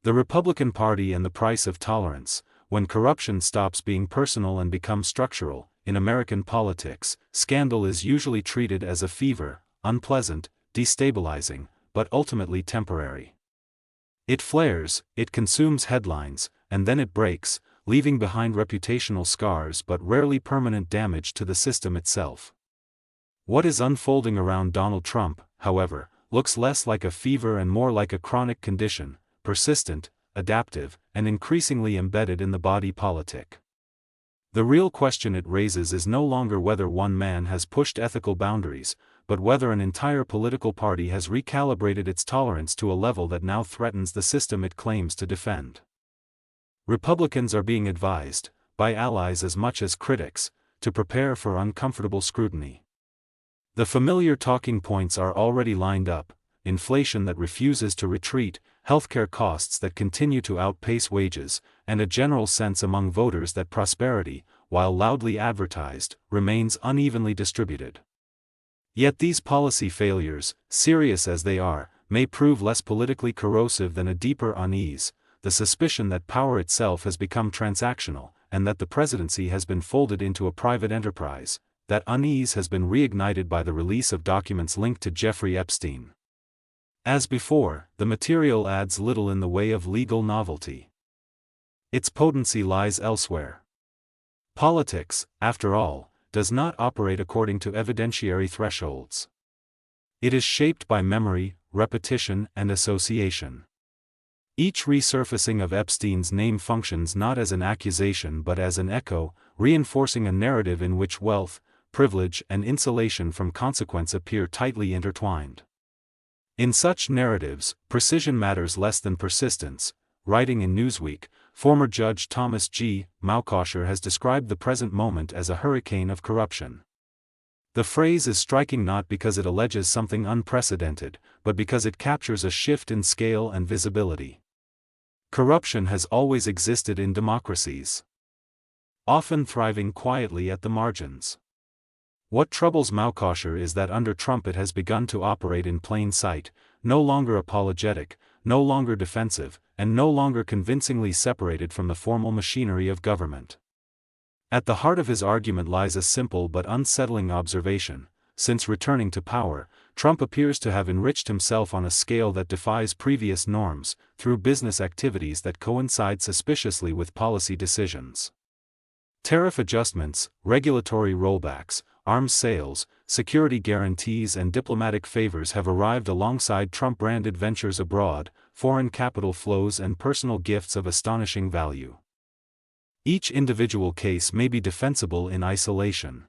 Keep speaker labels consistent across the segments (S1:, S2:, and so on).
S1: The Republican Party and the price of tolerance. When corruption stops being personal and becomes structural, in American politics, scandal is usually treated as a fever, unpleasant, destabilizing, but ultimately temporary. It flares, it consumes headlines, and then it breaks, leaving behind reputational scars but rarely permanent damage to the system itself. What is unfolding around Donald Trump, however, looks less like a fever and more like a chronic condition, persistent, adaptive, and increasingly embedded in the body politic. The real question it raises is no longer whether one man has pushed ethical boundaries, but whether an entire political party has recalibrated its tolerance to a level that now threatens the system it claims to defend. Republicans are being advised, by allies as much as critics, to prepare for uncomfortable scrutiny. The familiar talking points are already lined up: inflation that refuses to retreat, healthcare costs that continue to outpace wages, and a general sense among voters that prosperity, while loudly advertised, remains unevenly distributed. Yet these policy failures, serious as they are, may prove less politically corrosive than a deeper unease, the suspicion that power itself has become transactional, and that the presidency has been folded into a private enterprise. That unease has been reignited by the release of documents linked to Jeffrey Epstein. As before, the material adds little in the way of legal novelty. Its potency lies elsewhere. Politics, after all, does not operate according to evidentiary thresholds. It is shaped by memory, repetition, and association. Each resurfacing of Epstein's name functions not as an accusation but as an echo, reinforcing a narrative in which wealth, privilege, and insulation from consequence appear tightly intertwined. In such narratives, precision matters less than persistence. Writing in Newsweek, former Judge Thomas G. Maukosher has described the present moment as a hurricane of corruption. The phrase is striking not because it alleges something unprecedented, but because it captures a shift in scale and visibility. Corruption has always existed in democracies, often thriving quietly at the margins. What troubles Maukosher is that under Trump it has begun to operate in plain sight, no longer apologetic, no longer defensive, and no longer convincingly separated from the formal machinery of government. At the heart of his argument lies a simple but unsettling observation: since returning to power, Trump appears to have enriched himself on a scale that defies previous norms, through business activities that coincide suspiciously with policy decisions. Tariff adjustments, regulatory rollbacks, arms sales, security guarantees and diplomatic favors have arrived alongside Trump-branded ventures abroad, foreign capital flows and personal gifts of astonishing value. Each individual case may be defensible in isolation.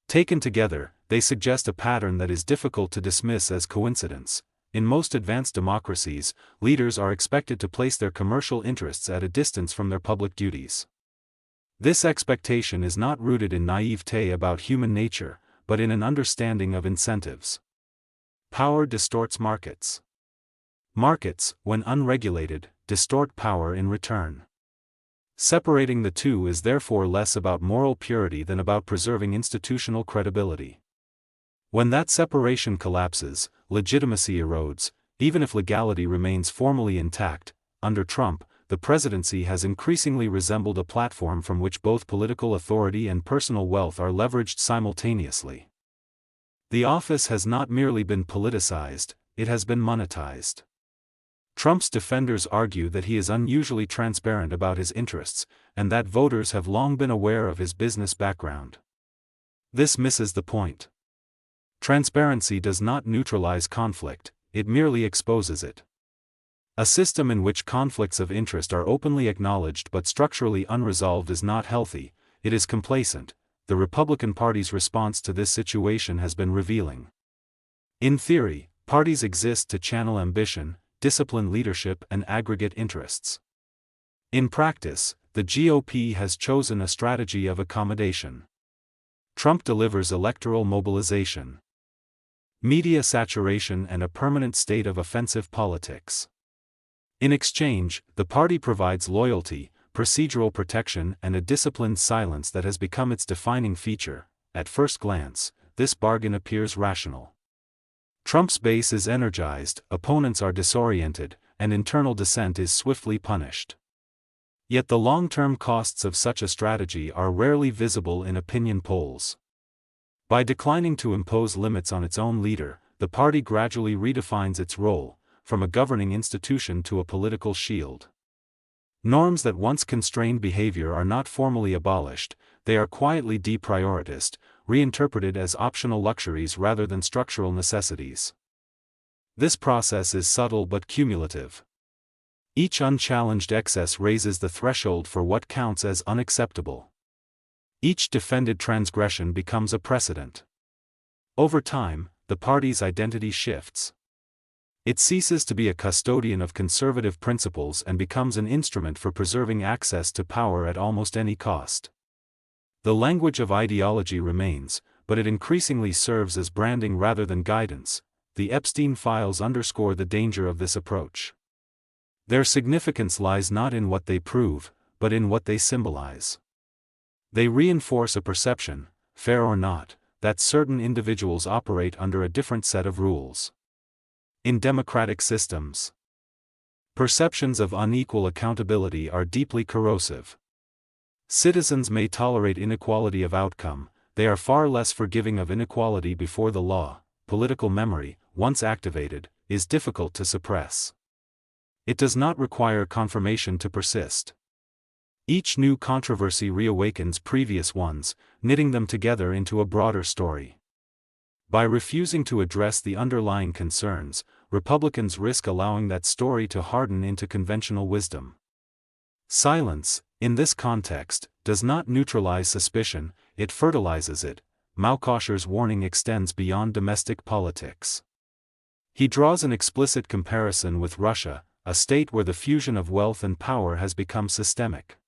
S1: Taken together, they suggest a pattern that is difficult to dismiss as coincidence. In most advanced democracies, leaders are expected to place their commercial interests at a distance from their public duties. This expectation is not rooted in naivete about human nature, but in an understanding of incentives. Power distorts markets. Markets, when unregulated, distort power in return. Separating the two is therefore less about moral purity than about preserving institutional credibility. When that separation collapses, legitimacy erodes. Even if legality remains formally intact, under Trump, the presidency has increasingly resembled a platform from which both political authority and personal wealth are leveraged simultaneously. The office has not merely been politicized, it has been monetized. Trump's defenders argue that he is unusually transparent about his interests, and that voters have long been aware of his business background. This misses the point. Transparency does not neutralize conflict, it merely exposes it. A system in which conflicts of interest are openly acknowledged but structurally unresolved is not healthy, it is complacent. The Republican Party's response to this situation has been revealing. In theory, parties exist to channel ambition, discipline leadership and aggregate interests. In practice, the GOP has chosen a strategy of accommodation. Trump delivers electoral mobilization, media saturation and a permanent state of offensive politics. In exchange, the party provides loyalty, procedural protection and a disciplined silence that has become its defining feature. At first glance, this bargain appears rational. Trump's base is energized, opponents are disoriented, and internal dissent is swiftly punished. Yet the long-term costs of such a strategy are rarely visible in opinion polls. By declining to impose limits on its own leader, the party gradually redefines its role, from a governing institution to a political shield. Norms that once constrained behavior are not formally abolished, they are quietly deprioritized, reinterpreted as optional luxuries rather than structural necessities. This process is subtle but cumulative. Each unchallenged excess raises the threshold for what counts as unacceptable. Each defended transgression becomes a precedent. Over time, the party's identity shifts. It ceases to be a custodian of conservative principles and becomes an instrument for preserving access to power at almost any cost. The language of ideology remains, but it increasingly serves as branding rather than guidance. The Epstein files underscore the danger of this approach. Their significance lies not in what they prove, but in what they symbolize. They reinforce a perception, fair or not, that certain individuals operate under a different set of rules. In democratic systems, perceptions of unequal accountability are deeply corrosive. Citizens may tolerate inequality of outcome, they are far less forgiving of inequality before the law. Political memory, once activated, is difficult to suppress. It does not require confirmation to persist. Each new controversy reawakens previous ones, knitting them together into a broader story. By refusing to address the underlying concerns, Republicans risk allowing that story to harden into conventional wisdom. Silence, in this context, does not neutralize suspicion, it fertilizes it. Maukosher's warning extends beyond domestic politics. He draws an explicit comparison with Russia, a state where the fusion of wealth and power has become systemic.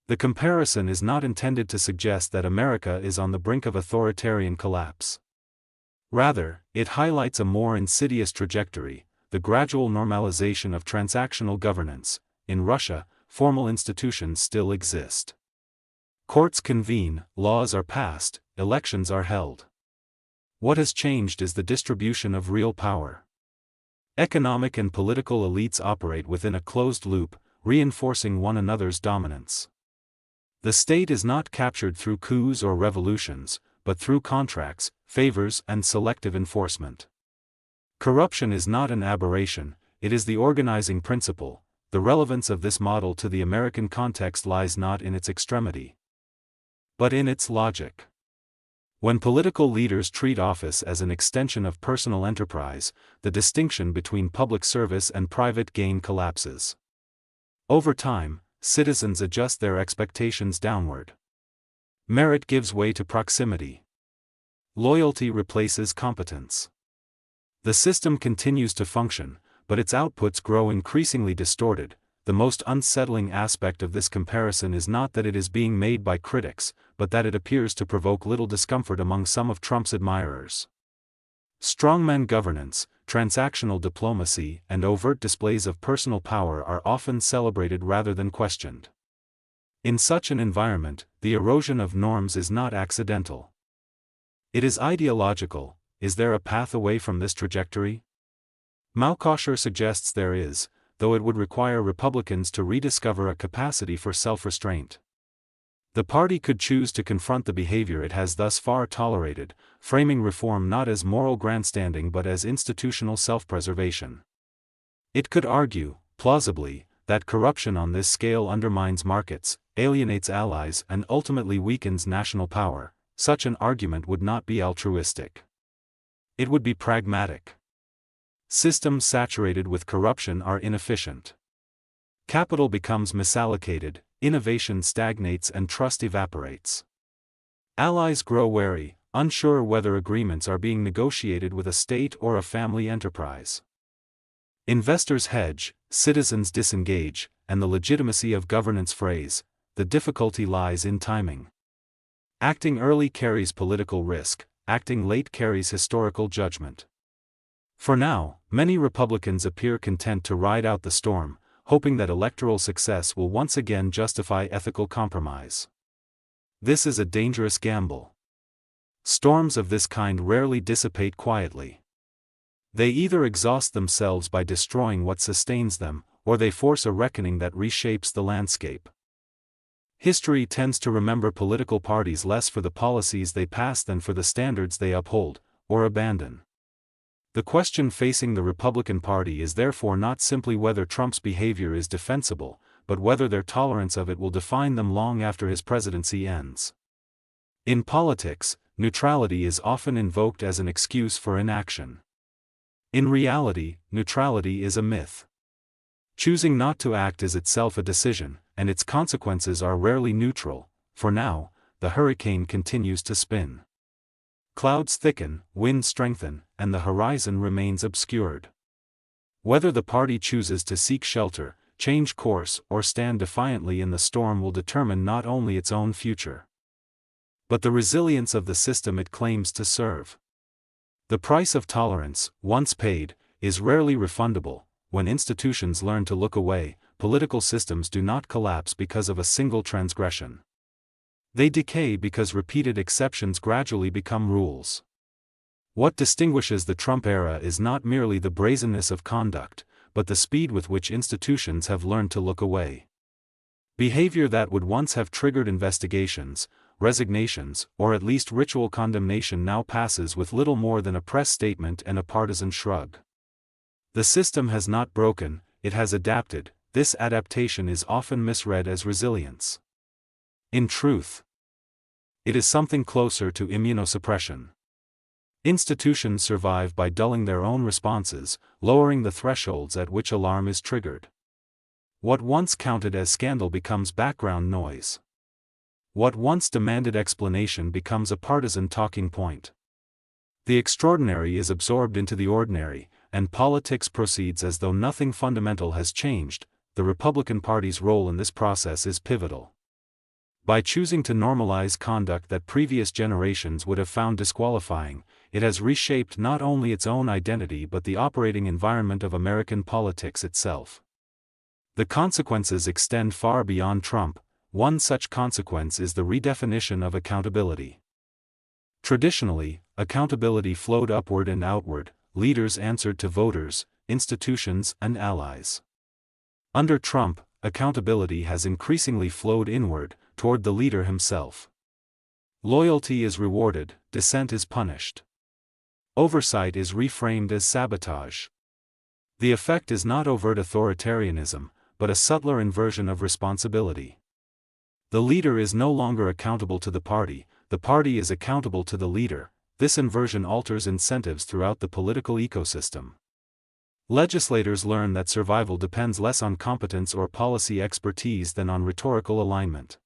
S1: The comparison is not intended to suggest that America is on the brink of authoritarian collapse. Rather, it highlights a more insidious trajectory, the gradual normalization of transactional governance. In Russia, formal institutions still exist. Courts convene, laws are passed, elections are held. What has changed is the distribution of real power. Economic and political elites operate within a closed loop, reinforcing one another's dominance. The state is not captured through coups or revolutions, but through contracts, favors, and selective enforcement. Corruption is not an aberration, it is the organizing principle. The relevance of this model to the American context lies not in its extremity, but in its logic. When political leaders treat office as an extension of personal enterprise, the distinction between public service and private gain collapses. Over time, citizens adjust their expectations downward. Merit gives way to proximity. Loyalty replaces competence. The system continues to function, but its outputs grow increasingly distorted. The most unsettling aspect of this comparison is not that it is being made by critics, but that it appears to provoke little discomfort among some of Trump's admirers. Strongman governance, transactional diplomacy, and overt displays of personal power are often celebrated rather than questioned. In such an environment, the erosion of norms is not accidental. It is ideological. Is there a path away from this trajectory? Maukosher suggests there is, though it would require Republicans to rediscover a capacity for self-restraint. The party could choose to confront the behavior it has thus far tolerated, framing reform not as moral grandstanding but as institutional self-preservation. It could argue, plausibly, that corruption on this scale undermines markets, alienates allies, and ultimately weakens national power. Such an argument would not be altruistic. It would be pragmatic. Systems saturated with corruption are inefficient. Capital becomes misallocated, innovation stagnates, and trust evaporates. Allies grow wary, unsure whether agreements are being negotiated with a state or a family enterprise. Investors hedge, citizens disengage, and the legitimacy of governance phrase. The difficulty lies in timing. Acting early carries political risk, acting late carries historical judgment. For now, many Republicans appear content to ride out the storm, hoping that electoral success will once again justify ethical compromise. This is a dangerous gamble. Storms of this kind rarely dissipate quietly. They either exhaust themselves by destroying what sustains them, or they force a reckoning that reshapes the landscape. History tends to remember political parties less for the policies they pass than for the standards they uphold, or abandon. The question facing the Republican Party is therefore not simply whether Trump's behavior is defensible, but whether their tolerance of it will define them long after his presidency ends. In politics, neutrality is often invoked as an excuse for inaction. In reality, neutrality is a myth. Choosing not to act is itself a decision, and its consequences are rarely neutral. For now, the hurricane continues to spin. Clouds thicken, winds strengthen, and the horizon remains obscured. Whether the party chooses to seek shelter, change course, or stand defiantly in the storm will determine not only its own future, but the resilience of the system it claims to serve. The price of tolerance, once paid, is rarely refundable. When institutions learn to look away, political systems do not collapse because of a single transgression. They decay because repeated exceptions gradually become rules. What distinguishes the Trump era is not merely the brazenness of conduct, but the speed with which institutions have learned to look away. Behavior that would once have triggered investigations, resignations, or at least ritual condemnation now passes with little more than a press statement and a partisan shrug. The system has not broken, it has adapted. This adaptation is often misread as resilience. In truth, it is something closer to immunosuppression. Institutions survive by dulling their own responses, lowering the thresholds at which alarm is triggered. What once counted as scandal becomes background noise. What once demanded explanation becomes a partisan talking point. The extraordinary is absorbed into the ordinary, and politics proceeds as though nothing fundamental has changed. The Republican Party's role in this process is pivotal. By choosing to normalize conduct that previous generations would have found disqualifying, it has reshaped not only its own identity but the operating environment of American politics itself. The consequences extend far beyond Trump. One such consequence is the redefinition of accountability. Traditionally, accountability flowed upward and outward. Leaders answered to voters, institutions, and allies. Under Trump, accountability has increasingly flowed inward, toward the leader himself. Loyalty is rewarded, dissent is punished. Oversight is reframed as sabotage. The effect is not overt authoritarianism, but a subtler inversion of responsibility. The leader is no longer accountable to the party is accountable to the leader. This inversion alters incentives throughout the political ecosystem. Legislators learn that survival depends less on competence or policy expertise than on rhetorical alignment.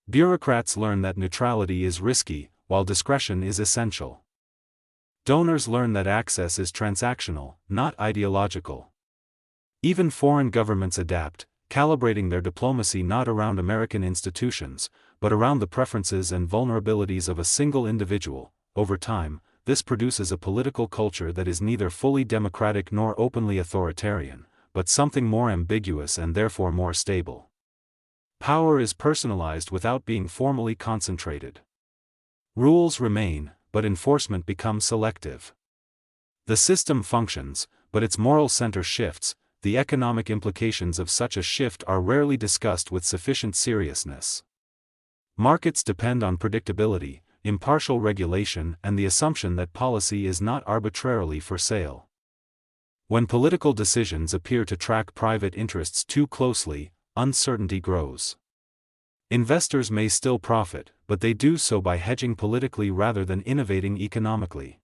S1: Bureaucrats learn that neutrality is risky, while discretion is essential. Donors learn that access is transactional, not ideological. Even foreign governments adapt, calibrating their diplomacy not around American institutions, but around the preferences and vulnerabilities of a single individual. Over time, this produces a political culture that is neither fully democratic nor openly authoritarian, but something more ambiguous and therefore more stable. Power is personalized without being formally concentrated. Rules remain, but enforcement becomes selective. The system functions, but its moral center shifts. The economic implications of such a shift are rarely discussed with sufficient seriousness. Markets depend on predictability, impartial regulation, and the assumption that policy is not arbitrarily for sale. When political decisions appear to track private interests too closely, uncertainty grows. Investors may still profit, but they do so by hedging politically rather than innovating economically.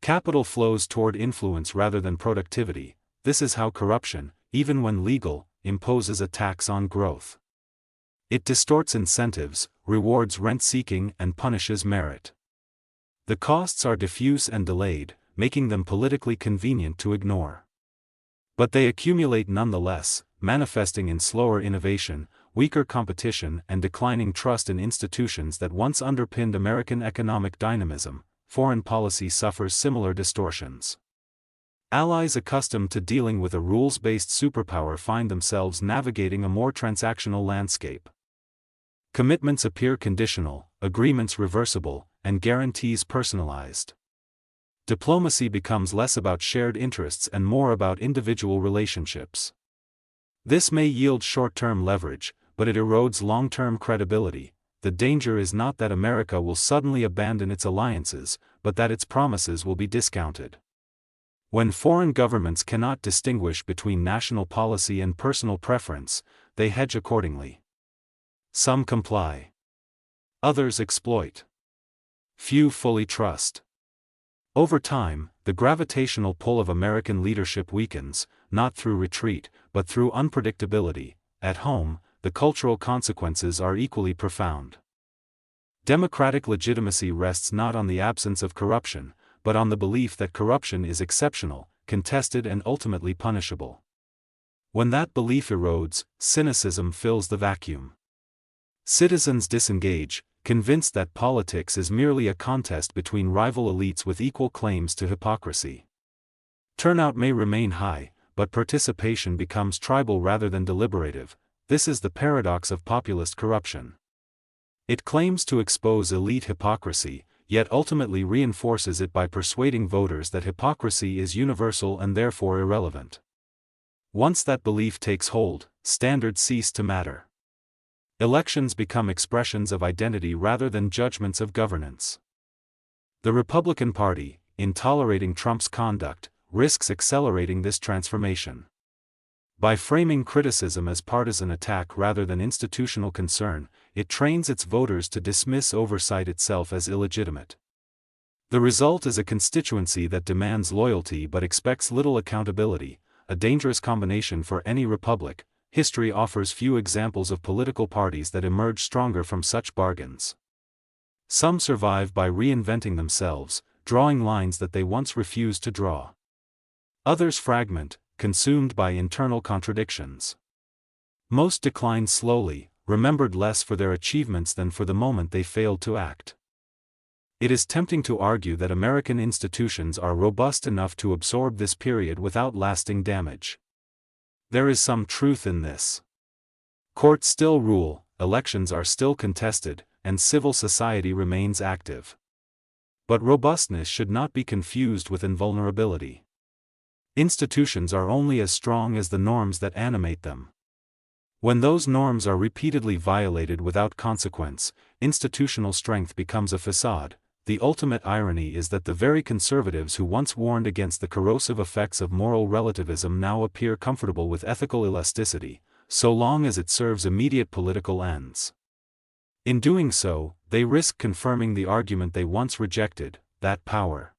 S1: Capital flows toward influence rather than productivity. This is how corruption, even when legal, imposes a tax on growth. It distorts incentives, rewards rent-seeking, and punishes merit. The costs are diffuse and delayed, making them politically convenient to ignore. But they accumulate nonetheless, manifesting in slower innovation, weaker competition, and declining trust in institutions that once underpinned American economic dynamism. Foreign policy suffers similar distortions. Allies accustomed to dealing with a rules-based superpower find themselves navigating a more transactional landscape. Commitments appear conditional, agreements reversible, and guarantees personalized. diplomacy becomes less about shared interests and more about individual relationships. This may yield short-term leverage, but it erodes long-term credibility. The danger is not that America will suddenly abandon its alliances, but that its promises will be discounted. When foreign governments cannot distinguish between national policy and personal preference, they hedge accordingly. Some comply. Others exploit. Few fully trust. Over time, the gravitational pull of American leadership weakens, not through retreat, but through unpredictability. At home, the cultural consequences are equally profound. Democratic legitimacy rests not on the absence of corruption, but on the belief that corruption is exceptional, contested and ultimately punishable. When that belief erodes, cynicism fills the vacuum. Citizens disengage, convinced that politics is merely a contest between rival elites with equal claims to hypocrisy. Turnout may remain high, but participation becomes tribal rather than deliberative. This is the paradox of populist corruption. It claims to expose elite hypocrisy, yet ultimately reinforces it by persuading voters that hypocrisy is universal and therefore irrelevant. Once that belief takes hold, standards cease to matter. Elections become expressions of identity rather than judgments of governance. The Republican Party, in tolerating Trump's conduct, risks accelerating this transformation. By framing criticism as partisan attack rather than institutional concern, it trains its voters to dismiss oversight itself as illegitimate. The result is a constituency that demands loyalty but expects little accountability, a dangerous combination for any republic. History offers few examples of political parties that emerge stronger from such bargains. Some survive by reinventing themselves, drawing lines that they once refused to draw. Others fragment, consumed by internal contradictions. Most decline slowly, remembered less for their achievements than for the moment they failed to act. It is tempting to argue that American institutions are robust enough to absorb this period without lasting damage. There is some truth in this. Courts still rule, elections are still contested, and civil society remains active. But robustness should not be confused with invulnerability. Institutions are only as strong as the norms that animate them. When those norms are repeatedly violated without consequence, institutional strength becomes a facade. The ultimate irony is that the very conservatives who once warned against the corrosive effects of moral relativism now appear comfortable with ethical elasticity, so long as it serves immediate political ends. In doing so, they risk confirming the argument they once rejected, that power,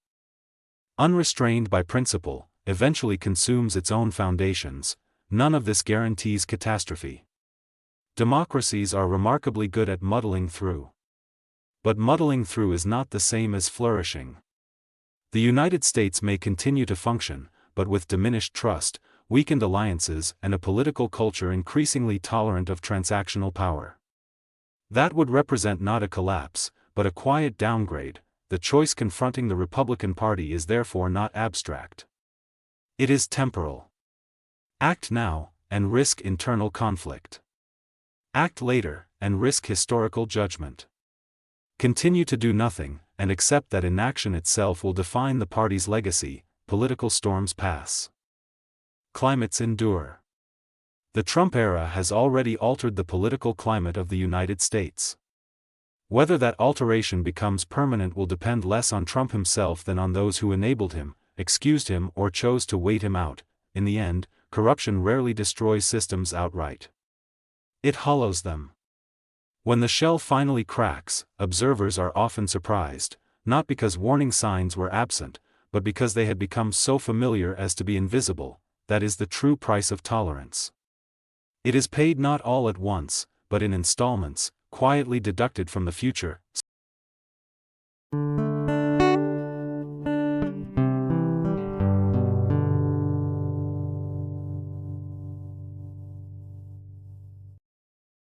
S1: unrestrained by principle, eventually consumes its own foundations. None of this guarantees catastrophe. Democracies are remarkably good at muddling through. But muddling through is not the same as flourishing. The United States may continue to function, but with diminished trust, weakened alliances, and a political culture increasingly tolerant of transactional power. That would represent not a collapse, but a quiet downgrade. The choice confronting the Republican Party is therefore not abstract. It is temporal. Act now, and risk internal conflict. Act later, and risk historical judgment. Continue to do nothing, and accept that inaction itself will define the party's legacy. Political storms pass. Climates endure. The Trump era has already altered the political climate of the United States. Whether that alteration becomes permanent will depend less on Trump himself than on those who enabled him, excused him, or chose to wait him out. In the end, corruption rarely destroys systems outright. It hollows them. When the shell finally cracks, observers are often surprised, not because warning signs were absent, but because they had become so familiar as to be invisible. That is the true price of tolerance. It is paid not all at once, but in installments, quietly deducted from the future.